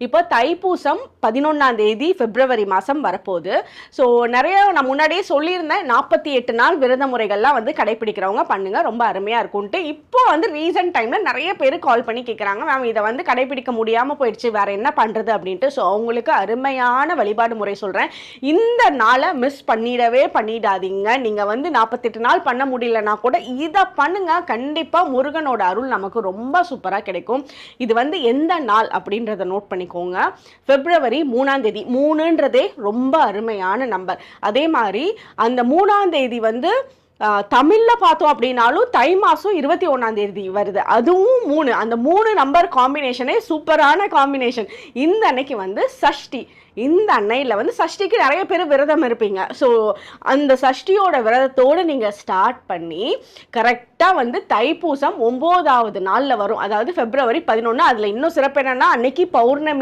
இப்போ தைப்பூசம் 11ஆம் தேதி பிப்ரவரி மாதம் வரப்போகுது. ஸோ நிறைய நான் முன்னாடியே சொல்லியிருந்தேன், 48 நாள் விரத முறைகள்லாம் வந்து கடைப்பிடிக்கிறவங்க பண்ணுங்க, ரொம்ப அருமையாக இருக்கும்ன்ட்டு. இப்போ வந்து ரீசன்ட் டைமில் நிறைய பேர் கால் பண்ணி கேட்குறாங்க, மேம் இதை வந்து கடைப்பிடிக்க முடியாமல் போயிடுச்சு, வேறு என்ன பண்ணுறது அப்படின்ட்டு. ஸோ அவங்களுக்கு அருமையான வழிபாடு முறை சொல்கிறேன். இந்த நாளை மிஸ் பண்ணிடாதீங்க. நீங்கள் வந்து 48 நாள் பண்ண முடியலன்னா கூட இதை பண்ணுங்க, கண்டிப்பாக முருகனோட அருள் நமக்கு ரொம்ப சூப்பராக கிடைக்கும். இது வந்து எந்த நாள் அப்படின்றத நோட் பண்ணி பிப்ரவரி 3ஆம் தேதி. 3ன்றதே ரொம்ப அருமையான நம்பர். அதே மாதிரி அந்த 3ஆம் தேதி வந்து தமிழ்ல பார்த்தோம் அப்படின்னாலும் தை மாசம் 21ஆம் தேதி வருது, அதுவும் 3. அந்த 3 நம்பர் காம்பினேஷனே சூப்பரான காம்பினேஷன். இந்த அன்னைக்கு வந்து சஷ்டி. இந்த அன்னையில் வந்து சஷ்டிக்கு நிறைய பேர் விரதம் இருப்பீங்க. ஸோ அந்த சஷ்டியோட விரதத்தோடு நீங்கள் ஸ்டார்ட் பண்ணி கரெக்டாக வந்து தைப்பூசம் 9வது நாளில் வரும், அதாவது பிப்ரவரி 11. அதில் இன்னும் சிறப்பு என்னன்னா, அன்னைக்கு பௌர்ணமி